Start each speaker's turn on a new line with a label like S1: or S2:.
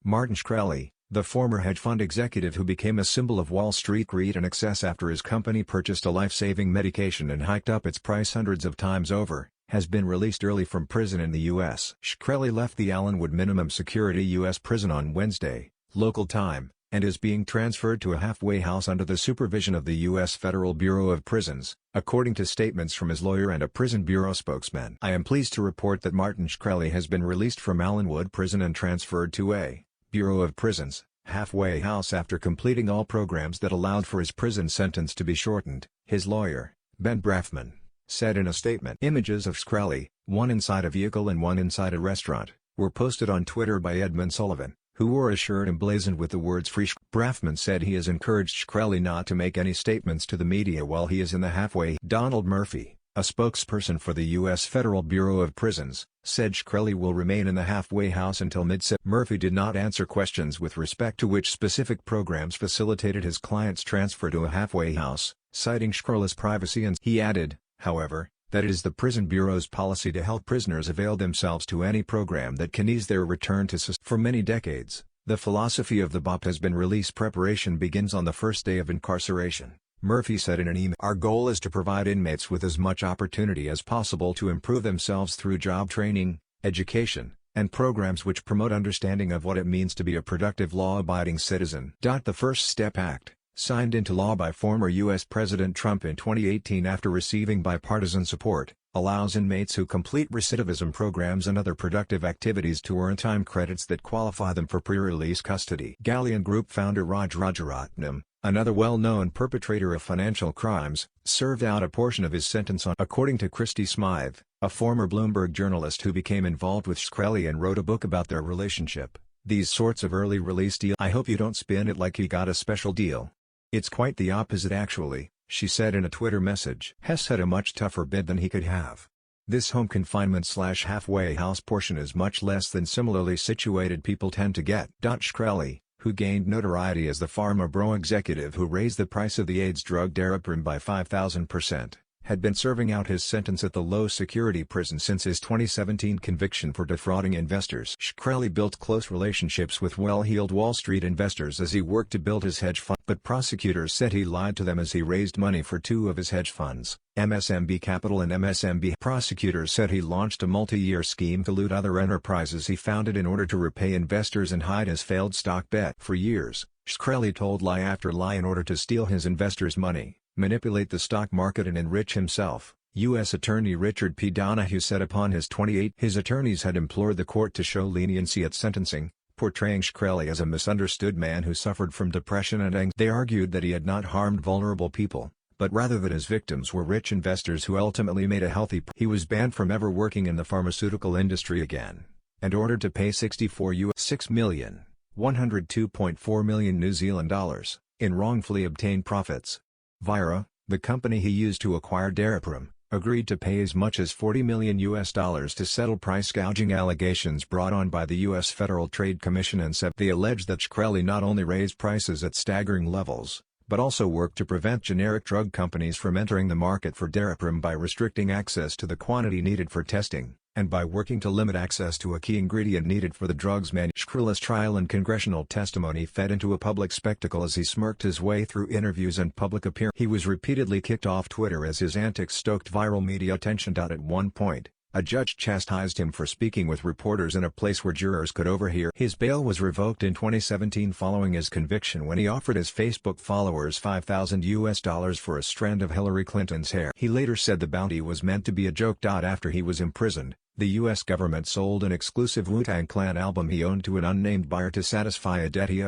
S1: Martin Shkreli, the former hedge fund executive who became a symbol of Wall Street greed and excess after his company purchased a life-saving medication and hiked up its price hundreds of times over, has been released early from prison in the U.S. Shkreli left the Allenwood minimum security U.S. prison on Wednesday, local time, and is being transferred to a halfway house under the supervision of the U.S. Federal Bureau of Prisons, according to statements from his lawyer and a prison bureau spokesman. I am pleased to report that Martin Shkreli has been released from Allenwood prison and transferred to a Bureau of Prisons halfway house after completing all programs that allowed for his prison sentence to be shortened, his lawyer, Ben Brafman, said in a statement. Images of Shkreli, one inside a vehicle and one inside a restaurant, were posted on Twitter by Edmund Sullivan, who wore a shirt emblazoned with the words "Free." Brafman said he has encouraged Shkreli not to make any statements to the media while he is in the halfway. Donald Murphy, a spokesperson for the U.S. Federal Bureau of Prisons, said Shkreli will remain in the halfway house until mid-September. Murphy did not answer questions with respect to which specific programs facilitated his client's transfer to a halfway house, citing Shkreli's privacy, and he added, however, that it is the Prison Bureau's policy to help prisoners avail themselves to any program that can ease their return to society. For many decades, the philosophy of the BOP has been release preparation begins on the first day of incarceration, Murphy said in an email. Our goal is to provide inmates with as much opportunity as possible to improve themselves through job training, education, and programs which promote understanding of what it means to be a productive law-abiding citizen. The First Step Act, signed into law by former U.S. President Trump in 2018 after receiving bipartisan support, allows inmates who complete recidivism programs and other productive activities to earn time credits that qualify them for pre-release custody. Galleon Group founder Raj Rajaratnam, another well-known perpetrator of financial crimes, served out a portion of his sentence on. According to Christy Smythe, a former Bloomberg journalist who became involved with Shkreli and wrote a book about their relationship, these sorts of early release deals. I hope you don't spin it like he got a special deal. It's quite the opposite actually, she said in a Twitter message. Hess had a much tougher bid than he could have. This home confinement/halfway house portion is much less than similarly situated people tend to get. Shkreli, who gained notoriety as the Pharma bro executive who raised the price of the AIDS drug Daraprim by 5,000%, had been serving out his sentence at the low-security prison since his 2017 conviction for defrauding investors. Shkreli built close relationships with well-heeled Wall Street investors as he worked to build his hedge fund, but prosecutors said he lied to them as he raised money for two of his hedge funds, MSMB Capital and MSMB. Prosecutors said he launched a multi-year scheme to loot other enterprises he founded in order to repay investors and hide his failed stock bet. For years, Shkreli told lie after lie in order to steal his investors' money, manipulate the stock market and enrich himself, U.S. Attorney Richard P. Donahue said upon his 28. His attorneys had implored the court to show leniency at sentencing, portraying Shkreli as a misunderstood man who suffered from depression and anxiety. They argued that he had not harmed vulnerable people, but rather that his victims were rich investors who ultimately made a healthy. He was banned from ever working in the pharmaceutical industry again, and ordered to pay $6,102.4 million New Zealand dollars in wrongfully obtained profits. Vira, the company he used to acquire Daraprim, agreed to pay as much as $40 million to settle price gouging allegations brought on by the U.S. Federal Trade Commission and SEP. They alleged that Shkreli not only raised prices at staggering levels, but also worked to prevent generic drug companies from entering the market for Daraprim by restricting access to the quantity needed for testing, and by working to limit access to a key ingredient needed for the drug's manufacture. Shkreli's trial and congressional testimony fed into a public spectacle as he smirked his way through interviews and public appearances. He was repeatedly kicked off Twitter as his antics stoked viral media attention. At one point, a judge chastised him for speaking with reporters in a place where jurors could overhear. His bail was revoked in 2017 following his conviction when he offered his Facebook followers $5,000 for a strand of Hillary Clinton's hair. He later said the bounty was meant to be a joke. After he was imprisoned, the U.S. government sold an exclusive Wu-Tang Clan album he owned to an unnamed buyer to satisfy a debt he owed.